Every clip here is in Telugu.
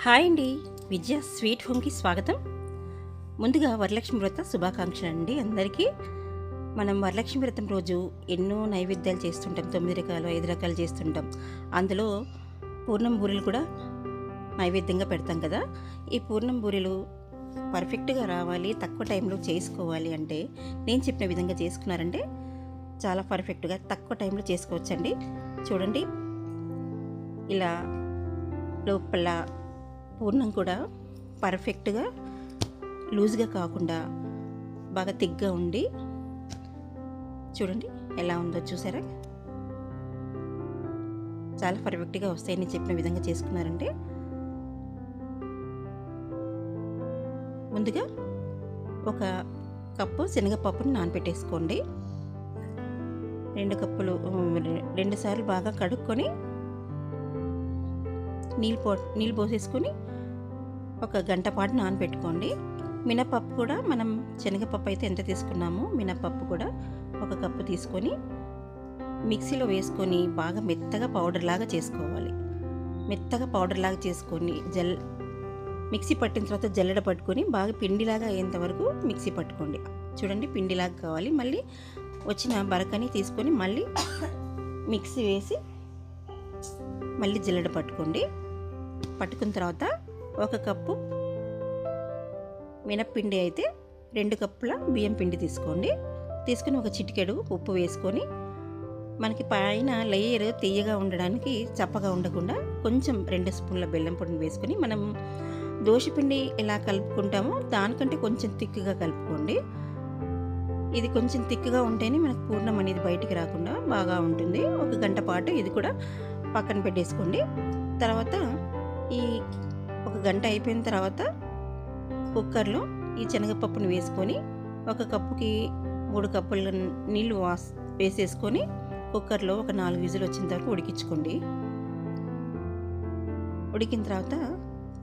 హాయ్ అండి, విద్య స్వీట్ హోమ్కి స్వాగతం. ముందుగా వరలక్ష్మి వ్రత శుభాకాంక్షలు అండి అందరికీ. మనం వరలక్ష్మి వ్రతం రోజు ఎన్నో నైవేద్యాలు చేస్తుంటాం, 9 రకాలు 5 రకాలు చేస్తుంటాం. అందులో పూర్ణం బూరెలు కూడా నైవేద్యంగా పెడతాం కదా. ఈ పూర్ణం బూరెలు పర్ఫెక్ట్గా రావాలి, తక్కువ టైంలో చేసుకోవాలి అంటే నేను చెప్పిన విధంగా చేసుకున్నారంటే చాలా పర్ఫెక్ట్గా తక్కువ టైంలో చేసుకోవచ్చండి. చూడండి, ఇలా లోపల పూర్ణం కూడా పర్ఫెక్ట్గా లూజ్గా కాకుండా బాగా తిగ్గా ఉండి, చూడండి ఎలా ఉందో చూసారా. చాలా పర్ఫెక్ట్గా వస్తాయి నేను చెప్పిన విధంగా చేసుకున్నారంటే. ముందుగా ఒక కప్పు శనగపప్పుని నానబెట్టేసుకోండి. 2 కప్పులు 2 సార్లు బాగా కడుక్కొని నీళ్ళు పోసేసుకొని ఒక గంట పాటు నానబెట్టుకోండి. మినపప్పు కూడా మనం శనగపప్పు అయితే ఎంత తీసుకున్నామో మినపప్పు కూడా 1 కప్పు తీసుకొని మిక్సీలో వేసుకొని బాగా మెత్తగా పౌడర్ లాగా చేసుకోవాలి. మెత్తగా పౌడర్ లాగా చేసుకొని మిక్సీ పట్టిన తర్వాత జల్లెడ పట్టుకొని బాగా పిండిలాగా అయ్యేంత వరకు మిక్సీ పట్టుకోండి. చూడండి, పిండిలాగా కావాలి. మళ్ళీ వచ్చిన బరకని తీసుకొని మళ్ళీ మిక్సీ వేసి మళ్ళీ జల్లెడ పట్టుకోండి. పట్టుకున్న తర్వాత 1 కప్పు మినప్పిండి అయితే 2 కప్పుల బియ్యం పిండి తీసుకోండి. తీసుకుని ఒక చిటికెడు ఉప్పు వేసుకొని మనకి పైన లేయర్ తీయగా ఉండడానికి, చప్పగా ఉండకుండా కొంచెం 2 స్పూన్ల బెల్లం పొడిని వేసుకొని మనం దోశపిండి ఎలా కలుపుకుంటామో దానికంటే కొంచెం తిక్కుగా కలుపుకోండి. ఇది కొంచెం తిక్కుగా ఉంటేనే మనకు పూర్ణం అనేది బయటికి రాకుండా బాగా ఉంటుంది. 1 గంట పాటు ఇది కూడా పక్కన పెట్టేసుకోండి. తర్వాత ఈ 1 గంట అయిపోయిన తర్వాత కుక్కర్లో ఈ శనగపప్పుని వేసుకొని 1 కప్పుకి 3 కప్పుల నీళ్ళు వేసేసుకొని కుక్కర్లో ఒక 4 విజిల్ వచ్చేంత వరకు ఉడికించుకోండి. ఉడికిన తర్వాత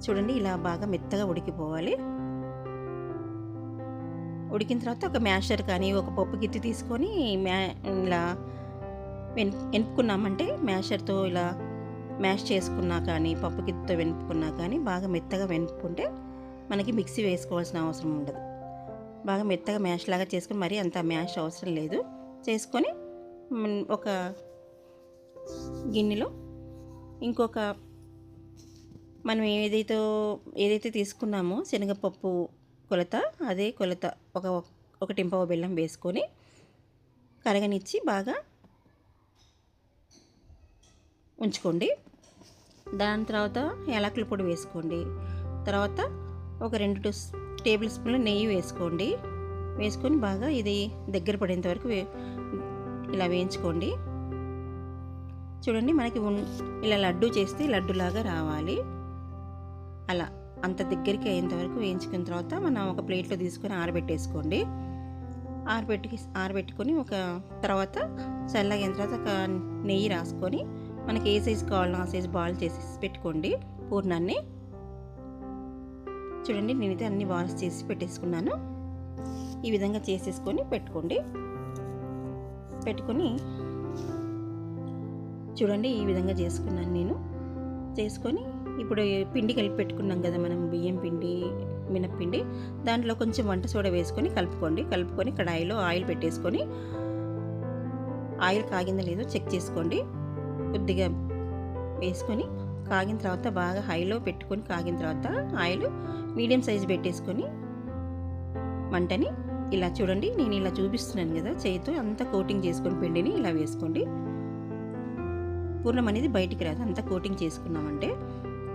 చూడండి, ఇలా బాగా మెత్తగా ఉడికిపోవాలి. ఉడికిన తర్వాత ఒక మ్యాషర్ కానీ ఒక పప్పు గిత్తి తీసుకొని ఇలా వెనుపుకున్నామంటే మ్యాషర్తో ఇలా మ్యాష్ చేసుకున్నా కానీ పప్పు గిత్తితో వెనుపుకున్నా కానీ బాగా మెత్తగా వెనుపుకుంటే మనకి మిక్సీ వేసుకోవాల్సిన అవసరం ఉండదు. బాగా మెత్తగా మ్యాష్ లాగా చేసుకొని, మరీ అంత మ్యాష్ అవసరం లేదు. చేసుకొని ఒక గిన్నెలో ఇంకొక మనం ఏదైతే తీసుకున్నామో శనగపప్పు కొలత, అదే కొలత 1 పావు బెల్లం వేసుకొని కరగనిచ్చి బాగా ఉంచుకోండి. దాని తర్వాత యాలకుల పొడి వేసుకోండి. తర్వాత ఒక 2 టేబుల్ స్పూన్ల నెయ్యి వేసుకోండి. వేసుకొని బాగా ఇది దగ్గర పడేంత వరకు ఇలా వేయించుకోండి. చూడండి, మనకి ఇలా లడ్డు చేస్తే లడ్డులాగా రావాలి. అలా అంత దగ్గరికి అయ్యేంత వరకు వేయించుకున్న తర్వాత మనం ఒక ప్లేట్లో తీసుకొని ఆరబెట్టేసుకోండి. ఆరబెట్టుకొని ఒక తర్వాత చల్లగైన తర్వాత ఒక నెయ్యి రాసుకొని మనకి ఏ సైజు కావాలో ఆ సైజు బాల్ చేసి పెట్టుకోండి పూర్ణాన్ని. చూడండి, నేనైతే అన్ని బాల్స్ చేసి పెట్టేసుకున్నాను. ఈ విధంగా చేసేసుకొని పెట్టుకొని చూడండి, ఈ విధంగా చేసుకున్నాను నేను. చేసుకొని ఇప్పుడు పిండి కలిపి పెట్టుకున్నాం కదా మనం, బియ్యం పిండి మినప్పిండి, దాంట్లో కొంచెం వంట సోడా వేసుకొని కలుపుకొని కడాయిలో ఆయిల్ పెట్టేసుకొని, ఆయిల్ కాగిందో లేదో చెక్ చేసుకోండి. కొద్దిగా వేసుకొని కాగిన తర్వాత బాగా హైలో పెట్టుకొని కాగిన తర్వాత ఆయిల్ మీడియం సైజు పెట్టేసుకొని మంటని ఇలా చూడండి, నేను ఇలా చూపిస్తున్నాను కదా, చేతితో అంతా కోటింగ్ చేసుకొని పిండిని ఇలా వేసుకోండి. పూర్ణం అనేది బయటికి రాదు, అంతా కోటింగ్ చేసుకున్నామంటే.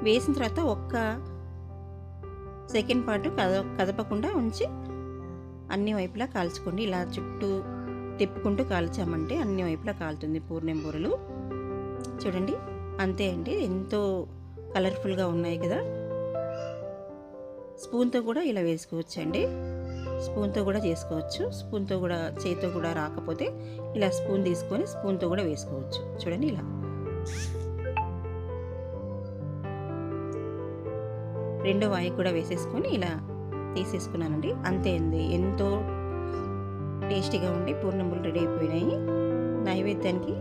వేసిన తర్వాత 1 సెకండ్ పాటు కదపకుండా ఉంచి అన్ని వైపులా కాల్చుకోండి. ఇలా చుట్టూ తిప్పుకుంటూ కాల్చామంటే అన్ని వైపులా కాలుతుంది పూర్ణం బూరెలు. చూడండి, అంతే అండి, ఎంతో కలర్ఫుల్గా ఉన్నాయి కదా. స్పూన్తో కూడా ఇలా వేసుకోవచ్చండి, స్పూన్తో కూడా చేసుకోవచ్చు. స్పూన్తో కూడా, చేతితో కూడా రాకపోతే ఇలా స్పూన్ తీసుకొని స్పూన్తో కూడా వేసుకోవచ్చు. చూడండి, ఇలా రెండో వాయి కూడా వేసేసుకొని ఇలా తీసేసుకున్నానండి. అంతే అండి, ఎంతో టేస్టీగా ఉండి పూర్ణం బూరెలు రెడీ అయిపోయినాయి. నైవేద్యానికి